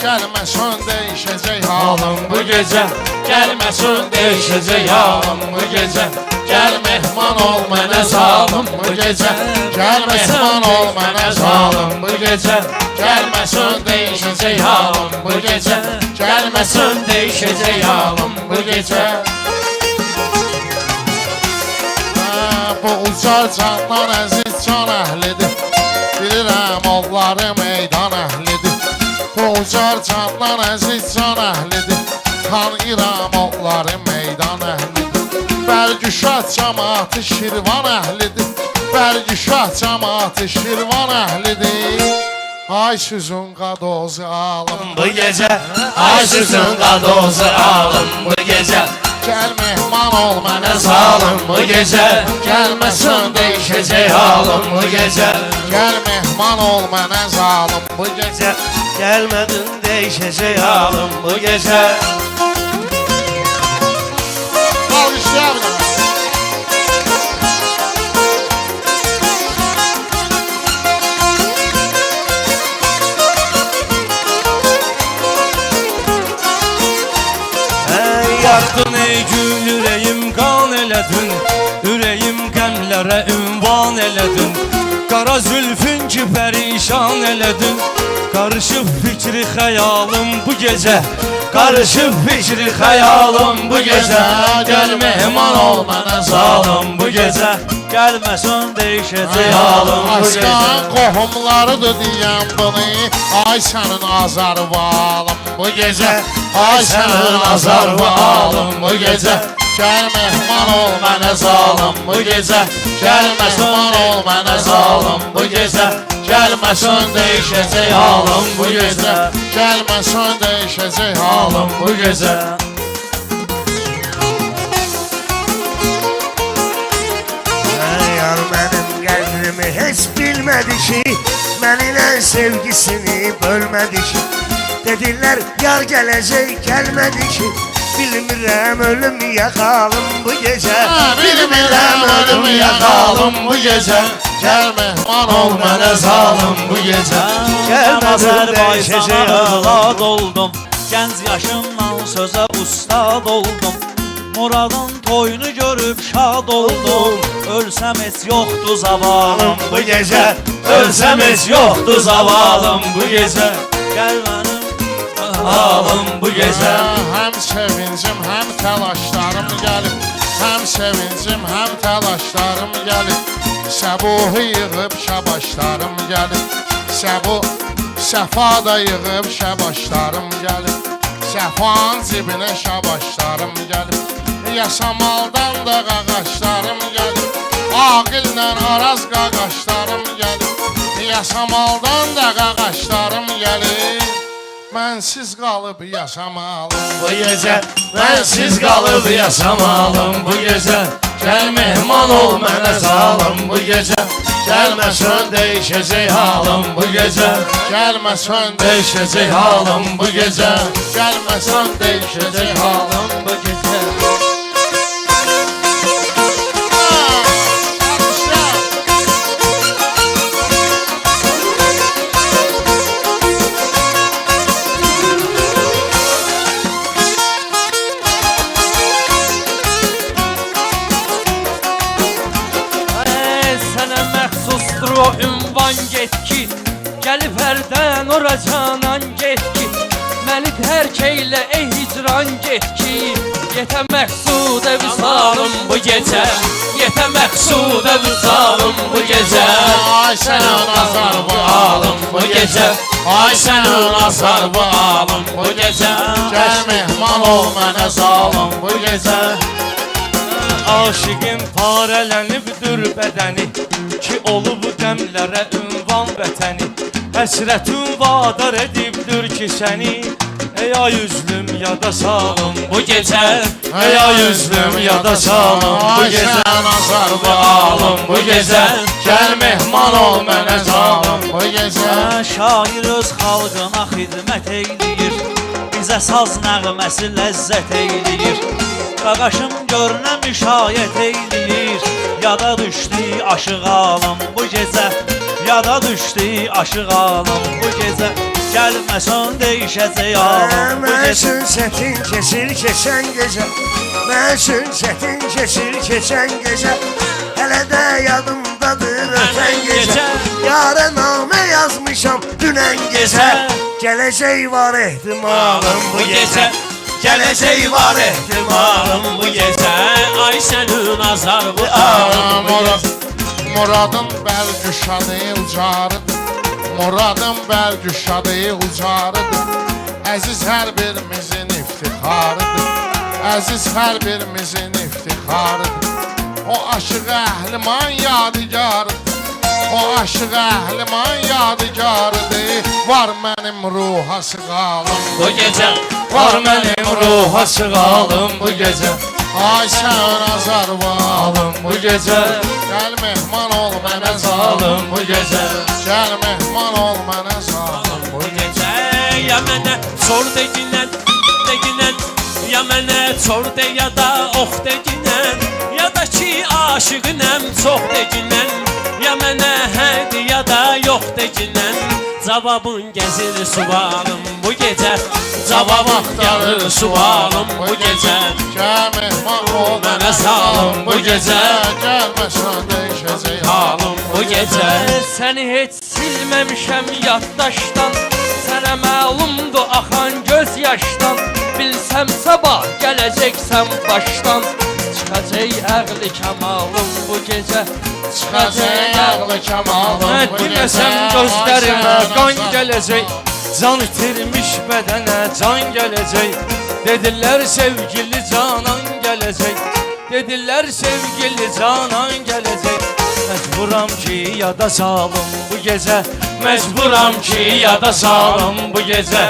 gelməsən değişəcək halım bu gecə. Gəlməsin değişəcək halım bu gecə. Gəl mehman ol mənə zalım bu gecə. Gəl mehman ol mənə zalım bu gecə. Gəlməsin değişəcək halım bu gecə. Gəlməsin değişəcək halım bu gecə. Bu ucar candan əziz can əhlidir. Bilirəm onları meydan əhlidir. Bu ucar candan əziz can əhlidir. Tanıyıram onları meydan əhlidir. Bərgüşat cəmaatı Şirvan əhlidir. Bərgüşat cəmaatı Şirvan əhlidir. Ay süzün qadozu alım Bu gecə ay süzün qadozu alım bu gecə. Gəl mehman ol mənə Zalım bu gecə. Gəlməsin değişəcək halım bu gecə. Gəl mehman ol mənə zalım bu gecə. Gəlmədin değişəcək halım bu gecə. Alışlar bir dənə. Yardın ey gül ürəyim qan elədin. Ürəyim qəmlərə ünvan elədin. Qara zülfün ki pərişan elədin. Qarışıb fikri xəyalım bu gecə. Qarışıb fikri xəyalım bu gecə. Gəl mehman ol mənə zalım bu gecə. Gəlməsin değişəcək halım bu gecə. Aslan qohumlarıdır deyən bunu. Ay sənin azarvalım bu gecə. Ay sənin azarvalım bu gecə. Gəl mehman ol mənə Zalım bu gecə. Gəlməsin ol mənə zalım bu gecə. Gəlməsin değişəcək halım bu gecə. Gəlməsən değişəcək halım Halım bu gecə. Yar mənim qəlbimi heç bilmədi ki, mənimlə sevgisini bölmədi ki. Dedilər yar gələcək gəlmədi ki, bilmirəm ölüm yaxalım bu gecə. Bilmirəm ölüm yaxalım bu gecə. Gəl mehman ol mənə zalım bu gecə. Mən Azərbaycana övlad oldum. Gənc yaşımdan sözə ustad oldum. Muradın toyunu görüb şad oldum. Ölsəm heç yoxdur zavalım Bu gecə ölsəm heç yoxdur zavalım bu gecə. Gəl mənim Halım bu gecə. Həm sevincim həm təlaşlarım gəlib. Həm sevincim həm təlaşlarım gəlib. Səbuhu yığıb şəbaşlarım gəlib. Səfa da yığıb şəbaşlarım gəlib. Səfanın cibinə şəbaşlarım gəlib. Yasamaldan da qaqaşlarım gəlib. Aqillə araz qaqaşlarım gəlib. Yasamaldan da qaqaşlarım gəlib. Mənsiz qalıb yaşamalım Bu gecə mənsiz qalıb yaşamalım bu gecə. Gəl mehman ol mənə zalım bu gecə. Gəlməsən değişəcək halım bu gecə. Gəlməsən Değişəcək halım bu gecə. Gəlməsən Değişəcək halım bu gecə. Sənə məxsusdur o ünvan get ki. Gəlib hərdən ora canan get ki. Məni tərk eylə ey hicran get ki. Yetə məqsudə vüsalım bu gecə. Yetə məqsudə vüsalım bu gecə. Ay sənin azar bu alım Bu gecə ay sənin azar bu alım bu gecə. Gəl mehman ol mənə zalım bu gecə. Aşıqın parələnibdir bədəni ki olub dəmlərə ünvan vətəni. Həsrətin vadar edibdir ki səni. Ey ay üzlüm yada salım bu gecə. Ey ay üzlüm yada salım bu Ay gecə. sənin azar bu Alım bu gecə. Gəl mehman ol mənə zalım bu gecə. Şair öz xalqına xidmət eyləyir. Bizə saz nəğməsi ləzzət eyləyir. Qaqaşım görünə müşayət eyləyir. Yada düşdü aşıq alım bu gecə. Yada düşdü aşıq alım bu gecə. Gəlməsən deyişəcək ağam bu gecə. Məşün çətin keçir keçən gecə, məşün çətin keçir keçən gecə, hələ də yadımdadır ötən gecə. Yara namə yazmışam dünən gecə, gələcək var ehtimalım bu gecə. Gələcək var ehtimalım bu gecə. Ay sənin azar bu ağam bu gecə. Muradın bəlgüşadı ucarıdır, Muradın bəlgüşadı ucarıdır. Əziz hər birimizin iftixarıdır, Əziz hər birimizin iftixarıdır. O aşıq əhliman yadigarıdır, O aşıq əhliman yadigarıdır. Var mənim ruha sığalım Bu gecə var mənim ruha sığalım bu gecə. Ay sən azarvalım bu gecə. Gəl mehman ol mənə zalım bu gecə. Gəl mehman ol mənə zalım bu gecə. Ya mənə sor deginən, deginən. Ya mənə sor de ya da ox deginən. Ya da ki aşığınəm çox deginən. Ya mənə hədi ya da yox deginən. Cavabın gəzir sualım bu gecə. Cavab axtarır sualım bu gecə. Gəl mehman ol Mənə salım bu gecə. Gəlməsən dəyişəcək Halım bu gecə. Səni heç silməmişəm yaddaşdan, Sənə məlumdur axan göz yaşdan. Bilsəm sabah gələcəksən başdan, Çıxacaq əqli kəmalım bu gecə. Çıxacaq ağlı kəmalım bu gecə. Deməsəm gözlərimə qan gələcək, can itirmiş bədənə can gələcək. Dedilər sevgili canan gələcək, dedilər sevgili canan gələcək. Məcburam ki yada salım bu gecə, məcburam ki yada salım bu gecə.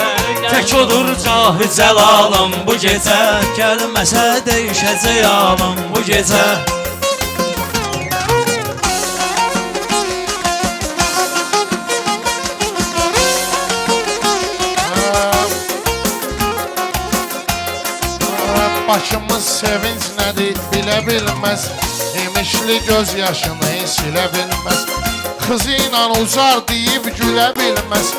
Tək olur cahı cəlalım bu gecə, Gəlməsə deyişəcək ağam bu gecə. Başımız sevinç nədir bilə bilməz, İmişli göz yaşını silə bilməz. Kızı ilə uzar deyib gülə bilməz,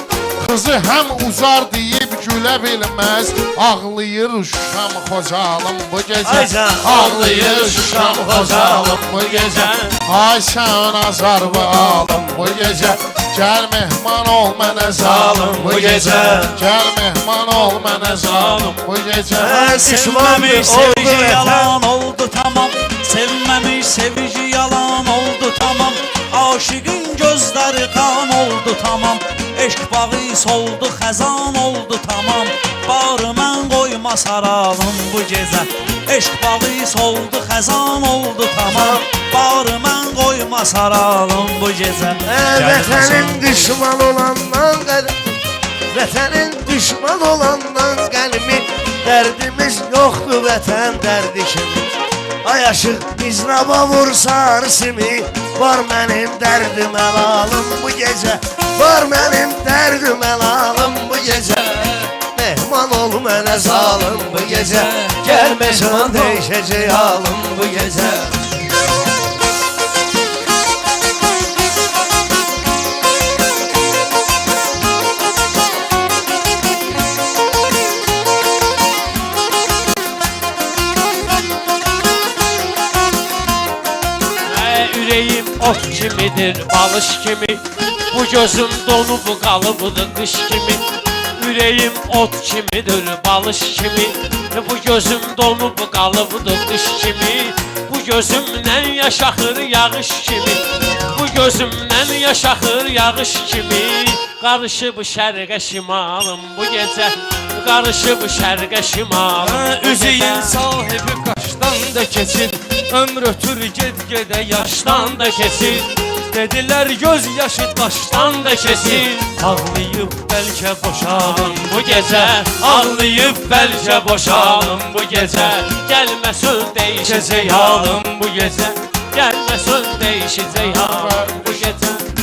Kızı həm uzar deyib gülə bilməz. Ağlayır Şuşam Xocalım bu gecə. Ay can, Ağlayır Şuşam Xocalım bu gecə. Ay sən Azərbaycanım bu gecə. Gəl mehman ol mənə zalım bu gecə. Gəl mehman ol mənə zalım bu gecə. Sevməmiş sevgi yalan oldu tamam. Sevməmiş sevgi yalan oldu tamam. Aşığın gözləri kan oldu tamam. Eşq bağı soldu xəzan oldu tamam. Barı mən qoyma saralım bu gecə. Eşq bağı soldu xəzan oldu tamam. Barı mən qoyma saralım bu gecə. Vətənin düşman olandan qəlbi, Vətənin düşman olandan qəlbi, Dərdimiz yoxdur vətən dərdi kimi. Ay aşıq iznaba vursa arsimi, Var mənim dərdim əlalım bu gecə, Var mənim dərdim əlalım bu gecə. Mehman ol mənə zalım bu gecə, Gəlməsən deyişəcək halım bu gecə. Ürəyim ot kimidir, balış kimi. Bu gözüm donub qalıbdır qış kimi. Ürəyim ot kimidir, balış kimi. Bu gözüm donub qalıbdır qış kimi. Bu gözümdən yaş axır yağış kimi. Bu gözümdən yaş axır yağış kimi. Qarışıb şərqə şimalım bu gecə. Qarışıb şərqə şimalım bu Üzüyün gecə. sahibi qaşdan da keçir, ömür ötür ged-gedə yaşdan da keçir. Dedilər göz yaşı daşdan da keçir. Ağlayıb bəlkə boşalım bu gecə, ağlayıb bəlkə boşalım bu gecə. Gəlməsin Gecə deyişəcək yalım halım bu gecə. Gəlməsin deyişəcək halım bu gecə.